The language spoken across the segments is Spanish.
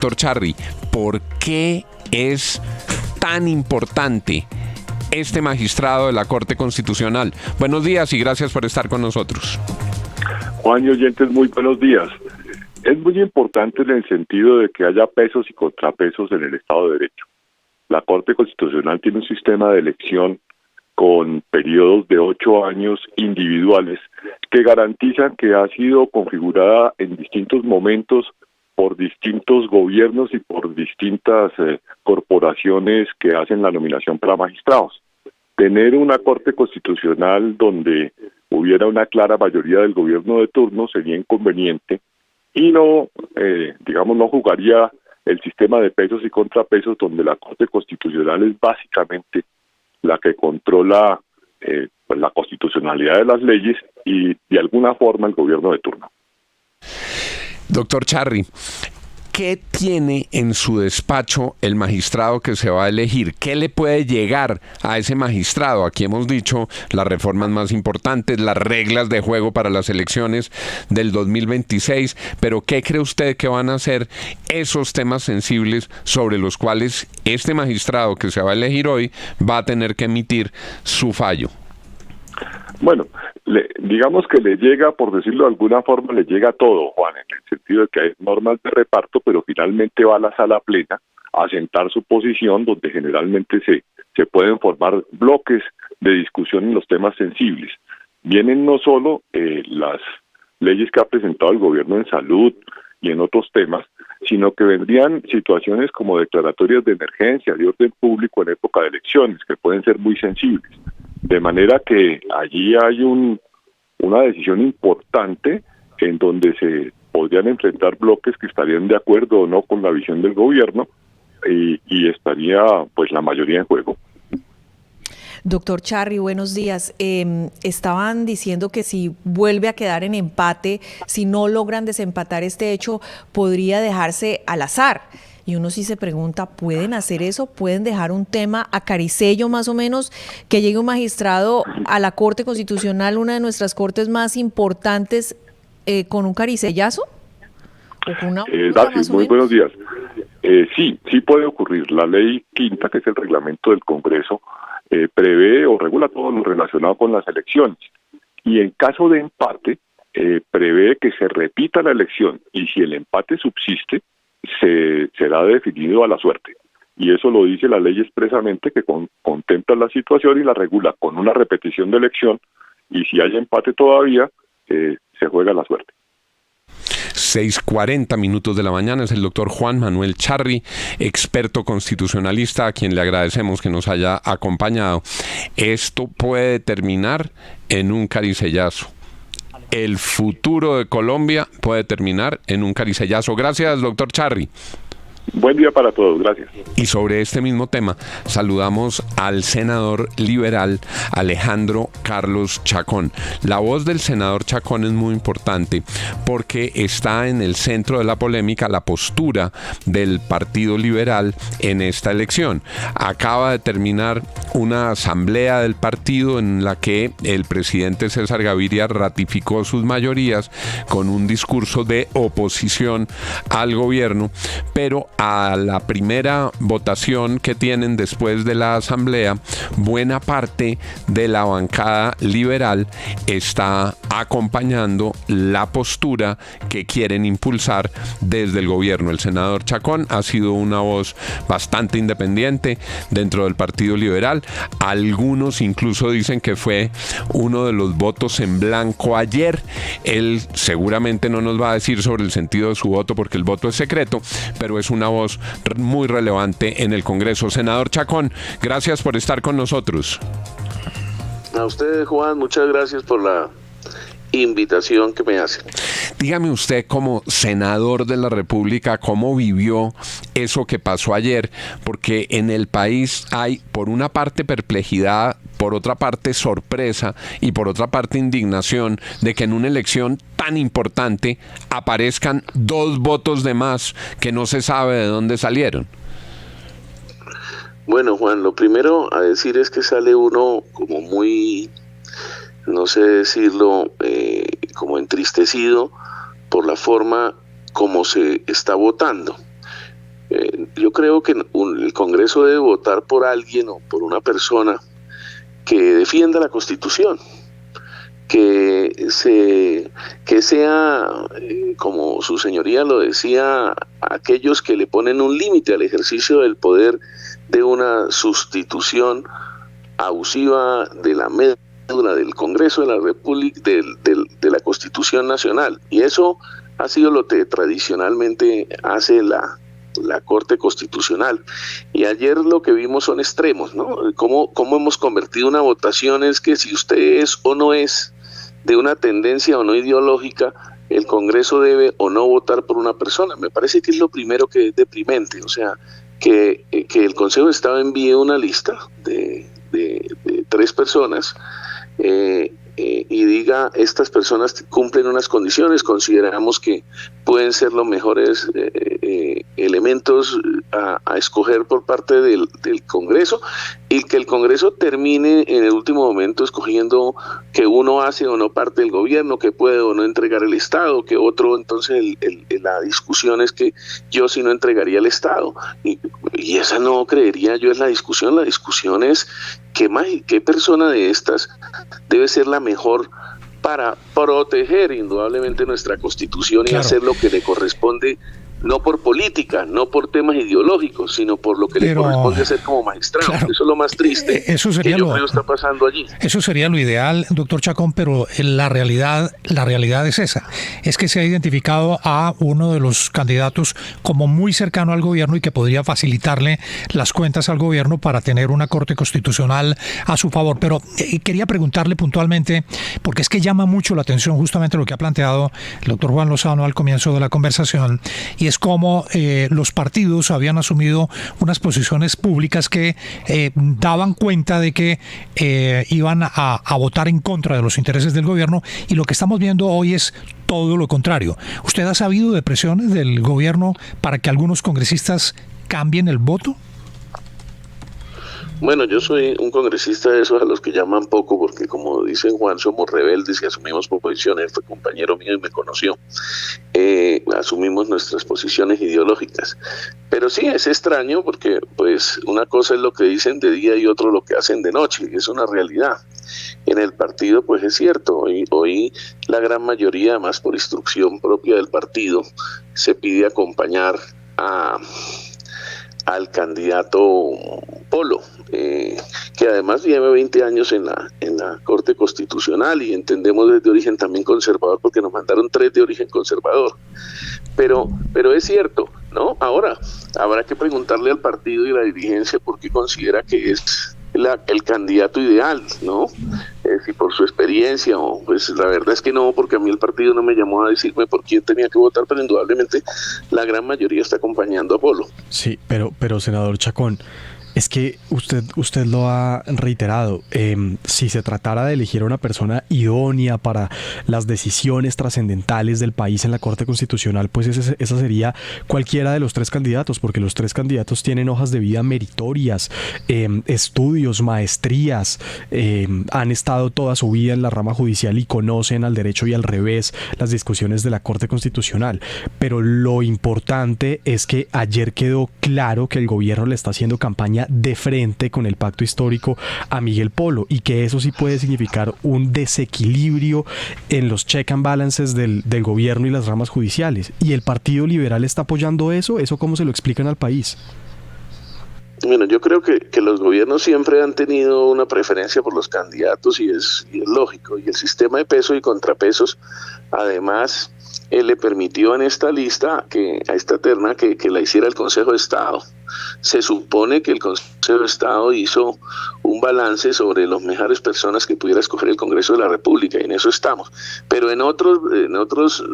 Doctor Charri, ¿por qué es tan importante este magistrado de la Corte Constitucional? Buenos días y gracias por estar con nosotros. Juan y oyentes, muy buenos días. Es muy importante en el sentido de que haya pesos y contrapesos en el Estado de Derecho. La Corte Constitucional tiene un sistema de elección con periodos de 8 años individuales que garantizan que ha sido configurada en distintos momentos por distintos gobiernos y por distintas corporaciones que hacen la nominación para magistrados. Tener una Corte Constitucional donde hubiera una clara mayoría del gobierno de turno sería inconveniente y no jugaría el sistema de pesos y contrapesos, donde la Corte Constitucional es básicamente la que controla la constitucionalidad de las leyes y de alguna forma el gobierno de turno. Doctor Charri, ¿qué tiene en su despacho el magistrado que se va a elegir? ¿Qué le puede llegar a ese magistrado? Aquí hemos dicho las reformas más importantes, las reglas de juego para las elecciones del 2026, pero ¿qué cree usted que van a ser esos temas sensibles sobre los cuales este magistrado que se va a elegir hoy va a tener que emitir su fallo? Bueno, digamos que le llega, por decirlo de alguna forma, le llega todo, Juan, en el sentido de que hay normas de reparto, pero finalmente va a la sala plena a sentar su posición, donde generalmente se pueden formar bloques de discusión en los temas sensibles. Vienen no solo las leyes que ha presentado el gobierno en salud y en otros temas, sino que vendrían situaciones como declaratorias de emergencia, de orden público en época de elecciones, que pueden ser muy sensibles. De manera que allí hay una decisión importante en donde se podrían enfrentar bloques que estarían de acuerdo o no con la visión del gobierno y estaría pues la mayoría en juego. Doctor Charri, buenos días. Estaban diciendo que si vuelve a quedar en empate, si no logran desempatar este hecho, podría dejarse al azar. Y uno sí se pregunta, ¿pueden hacer eso? ¿Pueden dejar un tema a caricello más o menos? Que llegue un magistrado a la Corte Constitucional, una de nuestras cortes más importantes, con un caricellazo? ¿O con una Daphne, muy buenos días. Sí puede ocurrir. La ley quinta, que es el reglamento del Congreso, prevé o regula todo lo relacionado con las elecciones. Y en caso de empate, prevé que se repita la elección. Y si el empate subsiste, será definido a la suerte. Y eso lo dice la ley expresamente, que contempla la situación y la regula con una repetición de elección, y si hay empate todavía, se juega la suerte. 6:40 minutos de la mañana, es el doctor Juan Manuel Charri, experto constitucionalista, a quien le agradecemos que nos haya acompañado. Esto puede terminar en un caricellazo. El futuro de Colombia puede terminar en un caricellazo. Gracias, doctor Charri. Buen día para todos, gracias. Y sobre este mismo tema, saludamos al senador liberal Alejandro Carlos Chacón. La voz del senador Chacón es muy importante porque está en el centro de la polémica la postura del Partido Liberal en esta elección. Acaba de terminar una asamblea del partido en la que el presidente César Gaviria ratificó sus mayorías con un discurso de oposición al gobierno, pero a la primera votación que tienen después de la asamblea, buena parte de la bancada liberal está acompañando la postura que quieren impulsar desde el gobierno. El senador Chacón ha sido una voz bastante independiente dentro del Partido Liberal. Algunos incluso dicen que fue uno de los votos en blanco ayer. Él seguramente no nos va a decir sobre el sentido de su voto porque el voto es secreto, pero es una voz muy relevante en el Congreso. Senador Chacón, gracias por estar con nosotros. A usted, Juan, muchas gracias por la invitación que me hace. Dígame usted, como senador de la República, ¿cómo vivió eso que pasó ayer? Porque en el país hay, por una parte, perplejidad, por otra parte, sorpresa y por otra parte, indignación de que en una elección tan importante aparezcan 2 votos de más que no se sabe de dónde salieron. Bueno, Juan, lo primero a decir es que sale uno como muy, no sé decirlo, como entristecido por la forma como se está votando. yo creo que el Congreso debe votar por alguien o por una persona que defienda la Constitución, que sea, como su señoría lo decía, aquellos que le ponen un límite al ejercicio del poder de una sustitución abusiva de la médula del Congreso de la República, de la Constitución Nacional. Y eso ha sido lo que tradicionalmente hace la Corte Constitucional. Y ayer lo que vimos son extremos, ¿no? Cómo hemos convertido una votación es que si usted es o no es de una tendencia o no ideológica, el Congreso debe o no votar por una persona. Me parece que es lo primero que es deprimente, o sea, que el Consejo de Estado envíe una lista de 3 personas y diga, estas personas cumplen unas condiciones, consideramos que pueden ser los mejores elementos a escoger por parte del Congreso, y que el Congreso termine en el último momento escogiendo que uno hace o no parte del gobierno, que puede o no entregar el Estado, que otro, entonces la discusión es que yo sí no entregaría el Estado, y esa no creería yo es la discusión es qué persona de estas debe ser la mejor para proteger indudablemente nuestra Constitución y hacer lo que le corresponde, no por política, no por temas ideológicos, sino por lo que le corresponde hacer como magistrado. Claro, eso es lo más triste eso sería que yo creo está pasando allí. Eso sería lo ideal, doctor Chacón, pero la realidad es esa. Es que se ha identificado a uno de los candidatos como muy cercano al gobierno y que podría facilitarle las cuentas al gobierno para tener una Corte Constitucional a su favor. Pero quería preguntarle puntualmente, porque es que llama mucho la atención justamente lo que ha planteado el doctor Juan Lozano al comienzo de la conversación, y es como los partidos habían asumido unas posiciones públicas que daban cuenta de que iban a votar en contra de los intereses del gobierno, y lo que estamos viendo hoy es todo lo contrario. ¿Usted ha sabido de presiones del gobierno para que algunos congresistas cambien el voto? Bueno, yo soy un congresista de esos a los que llaman poco, porque como dice Juan, somos rebeldes y asumimos posiciones. Fue compañero mío y me conoció. Asumimos nuestras posiciones ideológicas. Pero sí, es extraño porque pues una cosa es lo que dicen de día y otro lo que hacen de noche. Es una realidad. En el partido pues es cierto. Hoy la gran mayoría, además por instrucción propia del partido, se pide acompañar al candidato Polo, que además lleva 20 años en la Corte Constitucional, y entendemos desde origen también conservador, porque nos mandaron 3 de origen conservador. Pero es cierto, ¿no? Ahora, habrá que preguntarle al partido y la dirigencia por qué considera que es el candidato ideal, ¿no? Si por su experiencia, o pues la verdad es que no, porque a mí el partido no me llamó a decirme por quién tenía que votar, pero indudablemente la gran mayoría está acompañando a Polo. Sí, pero senador Chacón, es que usted lo ha reiterado. Si se tratara de elegir a una persona idónea para las decisiones trascendentales del país en la Corte Constitucional, pues esa sería cualquiera de los 3 candidatos, porque los 3 candidatos tienen hojas de vida meritorias, estudios, maestrías, han estado toda su vida en la rama judicial y conocen al derecho y al revés las discusiones de la Corte Constitucional. Pero lo importante es que ayer quedó claro que el gobierno le está haciendo campaña de frente con el pacto histórico a Miguel Polo, y que eso sí puede significar un desequilibrio en los check and balances del gobierno y las ramas judiciales. ¿Y el Partido Liberal está apoyando eso? ¿Eso cómo se lo explican al país? Bueno, yo creo que los gobiernos siempre han tenido una preferencia por los candidatos, y es lógico, y el sistema de pesos y contrapesos además le permitió en esta lista, a esta terna, que la hiciera el Consejo de Estado. Se supone que el Consejo de Estado hizo un balance sobre las mejores personas que pudiera escoger el Congreso de la República, y en eso estamos. Pero en otros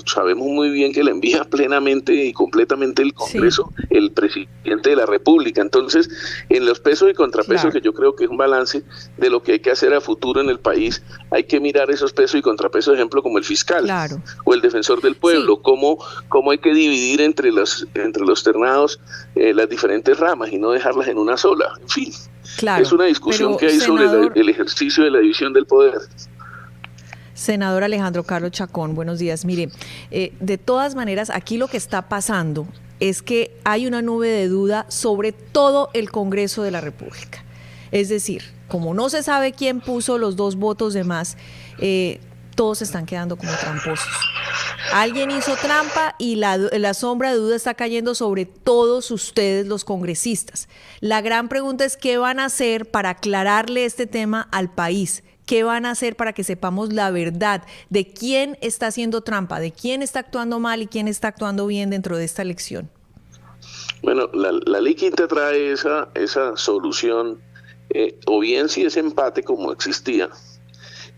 sabemos muy bien que la envía plenamente y completamente el Congreso, sí, el presidente de la República. Entonces, en los pesos y contrapesos, claro, que yo creo que es un balance de lo que hay que hacer a futuro en el país, hay que mirar esos pesos y contrapesos, ejemplo, como el fiscal, claro, o el defensor del pueblo, sí, cómo hay que dividir entre los ternados las diferentes ramas y no dejarlas en una sola. En fin, claro, es una discusión que hay, senador, sobre el ejercicio de la división del poder. Senador Alejandro Carlos Chacón, buenos días. Mire, de todas maneras, aquí lo que está pasando es que hay una nube de duda sobre todo el Congreso de la República. Es decir, como no se sabe quién puso los 2 votos de más, todos se están quedando como tramposos. Alguien hizo trampa y la sombra de duda está cayendo sobre todos ustedes, los congresistas. La gran pregunta es qué van a hacer para aclararle este tema al país. ¿Qué van a hacer para que sepamos la verdad de quién está haciendo trampa, de quién está actuando mal y quién está actuando bien dentro de esta elección? Bueno, la ley quinta trae esa solución, o bien si es empate como existía,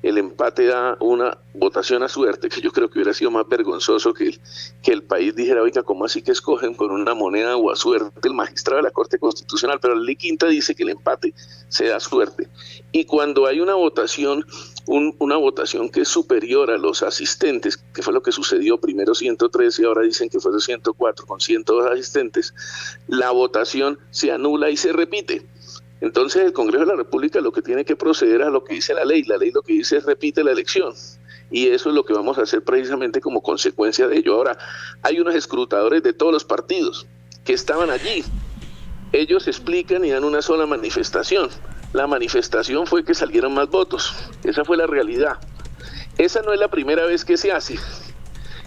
el empate da una votación a suerte, que yo creo que hubiera sido más vergonzoso que el país dijera, oiga, ¿cómo así que escogen con una moneda o a suerte el magistrado de la Corte Constitucional? Pero la ley quinta dice que el empate se da a suerte. Y cuando hay una votación, una votación que es superior a los asistentes, que fue lo que sucedió, primero 113 y ahora dicen que fue 104 con 102 asistentes, la votación se anula y se repite. Entonces el Congreso de la República lo que tiene que proceder a lo que dice la ley lo que dice es repite la elección, y eso es lo que vamos a hacer precisamente como consecuencia de ello. Ahora, hay unos escrutadores de todos los partidos que estaban allí, ellos explican y dan una sola manifestación, la manifestación fue que salieron más votos, esa fue la realidad, esa no es la primera vez que se hace.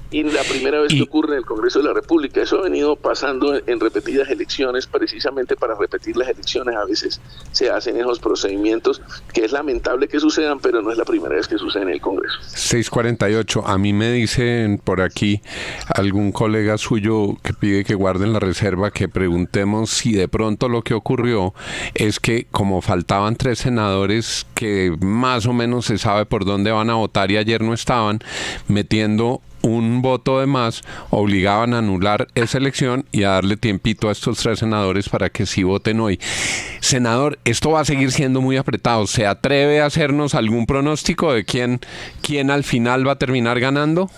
Y la primera vez que ocurre en el Congreso de la República, eso ha venido pasando en repetidas elecciones, precisamente para repetir las elecciones a veces se hacen esos procedimientos, que es lamentable que sucedan, pero no es la primera vez que sucede en el Congreso. 6:48, a mí me dicen por aquí algún colega suyo que pide que guarden la reserva, que preguntemos si de pronto lo que ocurrió es que como faltaban 3 senadores que más o menos se sabe por dónde van a votar y ayer no estaban, metiendo un voto de más, obligaban a anular esa elección y a darle tiempito a estos 3 senadores para que sí voten hoy. Senador, esto va a seguir siendo muy apretado. ¿Se atreve a hacernos algún pronóstico de quién al final va a terminar ganando?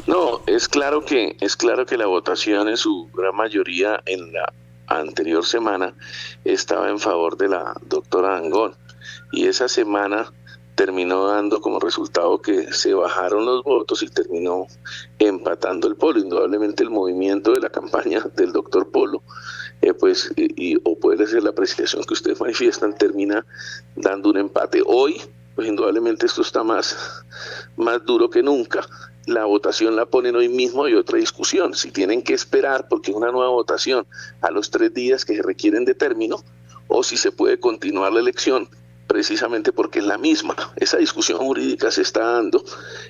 No, es claro que la votación en su gran mayoría en la anterior semana estaba en favor de la doctora Dangond, y esa semana terminó dando como resultado que se bajaron los votos y terminó empatando el polo. Indudablemente el movimiento de la campaña del doctor Polo, o puede ser la apreciación que ustedes manifiestan, termina dando un empate. Hoy, pues indudablemente esto está más duro que nunca. La votación la ponen hoy mismo, hay otra discusión, si tienen que esperar porque es una nueva votación a los 3 días que se requieren de término, o si se puede continuar la elección, precisamente porque es la misma. Esa discusión jurídica se está dando.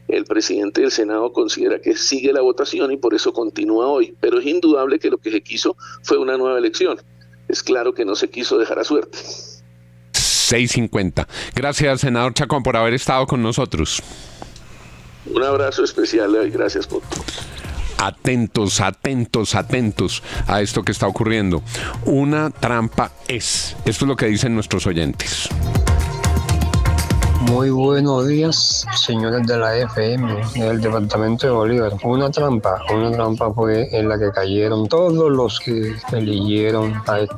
El presidente del Senado considera que sigue la votación y por eso continúa hoy, pero es indudable que lo que se quiso fue una nueva elección. Es claro que no se quiso dejar a suerte. 6:50. Gracias, senador Chacón, por haber estado con nosotros. Un abrazo especial y gracias por todo. Atentos a esto que está ocurriendo. Una trampa es. Esto es lo que dicen nuestros oyentes. Muy buenos días, señores de la FM, del departamento de Bolívar. Una trampa fue en la que cayeron todos los que eligieron a